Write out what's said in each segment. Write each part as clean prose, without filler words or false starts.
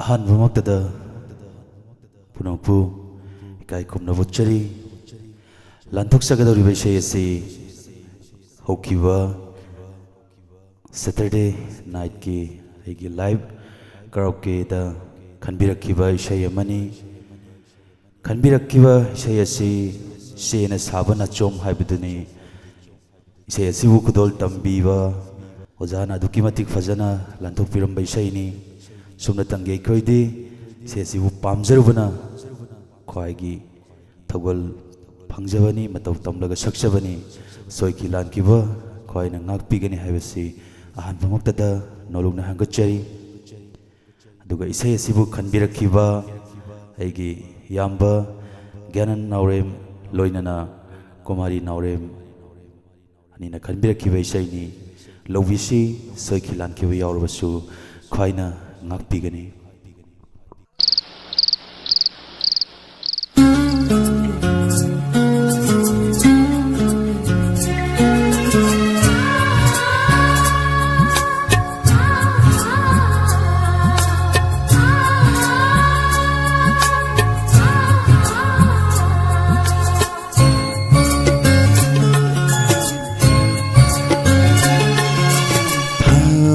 ꯑꯍꯥꯟꯕꯃꯛꯇꯗ ꯄꯨꯝꯅꯃꯛꯄꯨ ꯏꯀꯥꯏ ꯈꯨꯝꯅꯕ ꯂꯥꯟꯊꯣꯛꯆꯒꯗꯧꯔꯤꯕ ꯏꯁꯩ ꯑꯁꯤ ꯍꯧꯈꯤꯕ ꯁꯦꯇꯔꯗꯦ ꯅꯥꯏꯠꯀꯤ ꯑꯩꯒꯤ ꯂꯥꯏꯚ ꯀꯔꯥꯎꯀꯦꯗ ꯈꯟꯕꯤꯔꯛꯈꯤꯕ ꯏꯁꯩ ꯑꯃꯅꯤ. ꯈꯟꯕꯤꯔꯛꯈꯤꯕ ꯏꯁꯩ ꯑꯁꯤ ꯆꯦꯅ ꯁꯥꯕ ꯅꯥꯆꯣꯝ ꯍꯥꯏꯕꯗꯨꯅꯤ. ꯏꯁꯩ ꯑꯁꯤꯕꯨ ꯈꯨꯗꯣꯜ ꯇꯝꯕꯤꯕ ꯑꯣꯖꯥꯅ ꯑꯗꯨꯛꯀꯤ ꯃꯇꯤꯛ ꯐꯖꯅ ꯂꯥꯟꯊꯣꯛꯄꯤꯔꯝꯕ ꯏꯁꯩꯅꯤ. ꯁꯨꯝꯅꯇꯪꯒꯤ ꯑꯩꯈꯣꯏꯗꯤ ꯏꯁꯩ ꯑꯁꯤꯕꯨ ꯄꯥꯝꯖꯔꯨꯕꯅ ꯈ꯭ꯋꯥꯏꯒꯤ ꯊꯧꯒꯜ ꯐꯪꯖꯕꯅꯤ, ꯃꯇꯧ ꯇꯝꯂꯒ ꯁꯛꯆꯕꯅꯤ. ꯁꯣꯏꯈꯤ ꯂꯥꯟꯈꯤꯕ ꯈ꯭ꯋꯥꯏꯅ ꯉꯥꯛꯄꯤꯒꯅꯤ ꯍꯥꯏꯕꯁꯤ ꯑꯍꯥꯟꯕꯃꯛꯇꯗ ꯅꯣꯂꯨꯛꯅ ꯍꯪꯒꯠꯆꯔꯤ. ꯑꯗꯨꯒ ꯏꯁꯩ ꯑꯁꯤꯕꯨ ꯈꯟꯕꯤꯔꯛꯈꯤꯕ ꯑꯩꯒꯤ ꯏꯌꯥꯝꯕ ꯒ꯭ꯌꯥꯅꯟ ꯅꯥꯎꯔꯦꯝ ꯂꯣꯏꯅꯅ ꯀꯨꯃꯥꯔꯤ ꯅꯥꯎꯔꯦꯝ ꯑꯅꯤꯅ ꯈꯟꯕꯤꯔꯛꯈꯤꯕ ꯏꯁꯩꯅꯤ. ꯂꯧꯕꯤꯁꯤ ꯁꯣꯏꯈꯤ ꯂꯥꯟꯈꯤꯕ ꯌꯥꯎꯔꯕꯁꯨ ꯈ꯭ꯋꯥꯏꯅ ꯉꯥꯛꯄꯤꯒꯅꯤ.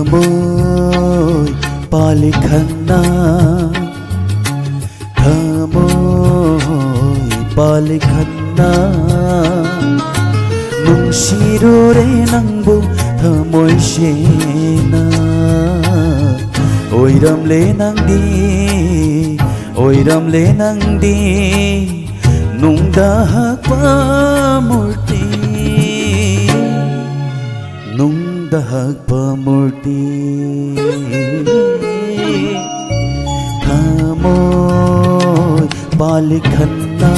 Thamoy palikhanna, thamoy palikhanna, nungsirore nangbu thamoy shena, oiramle nangdi, oiramle nangdi, nungdahak pamurti, dahag pamurti. Thamoy palikhanna,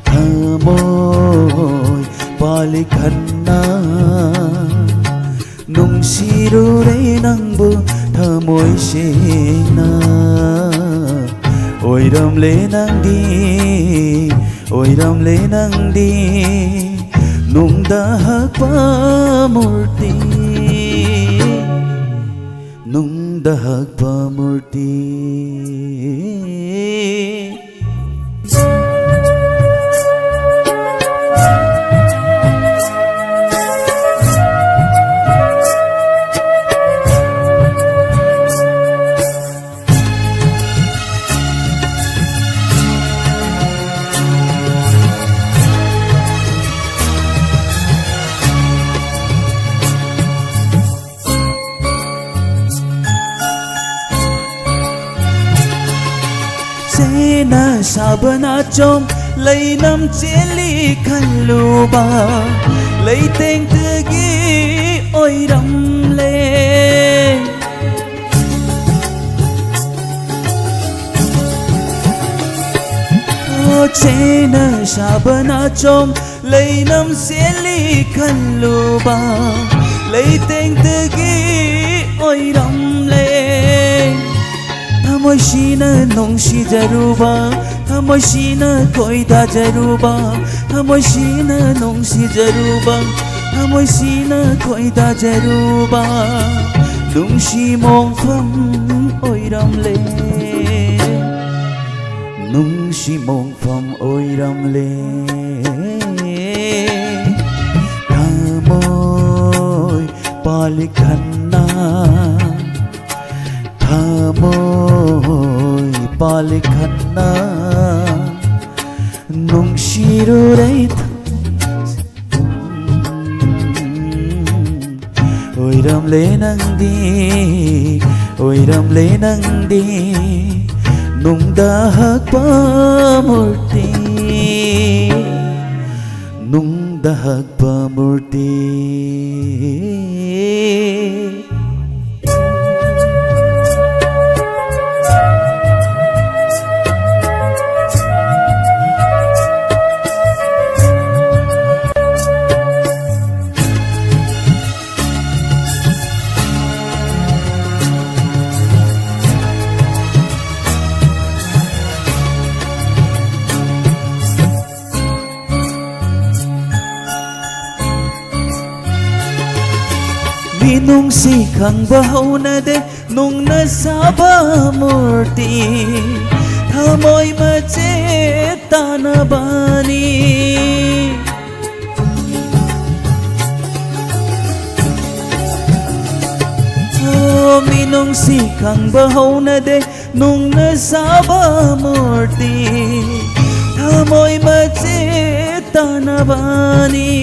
thamoy palikhanna, nungsirore nangbu thamoy shena, oiramle nangdi, oiramle nangdi, nungdahak pamurti, nungdahak pamurti. Sena sabana chom lainam cheli khaluba laiteng tagi oiram le Sena sabana chom lainam cheli khaluba laiteng tagi oiram le Thamoy shina nungsijaruba, thamoy shina koidajaruba, thamoy shina nungsijaruba, thamoy shina koidajaruba, nungsi mongfam oiramle, nungsi mongfam oiramle. Thamoy palikhanna, thamoy palikhanna, nungsirore oiramle nangdi, oiramle nangdi, nungdahak pamurti, nungdahak pamurti. Minung si khang bahau na de nung nasabamurti Thamoy maceta na bani Minong sikang bahaw na de nung nasabamurti Thamoy maceta na bani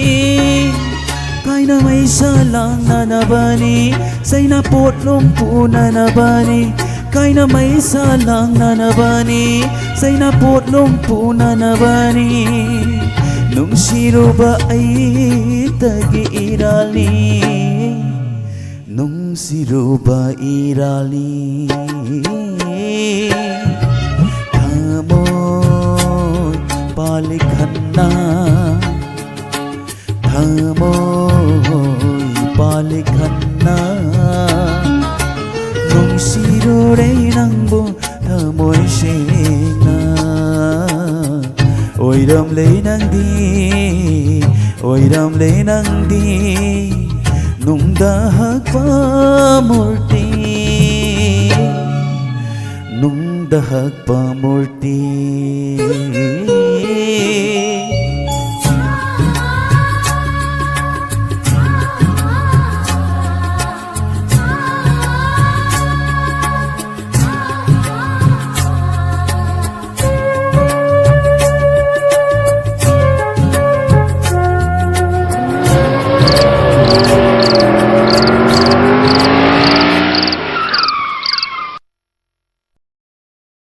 Kay na may salang na nabani Say naputlong po na nabani Kay na may salang na nabani Say naputlong po na nabani Nung siro ba ay tag-iirali Nung siro ba irali Tamoy palikhan na Tamoy palikhan na Nung siro ray nang bu Tamoy sing na Oy ramlay nang di Oy ramlay nang di Nung dahag pamurti Nung dahag pamurti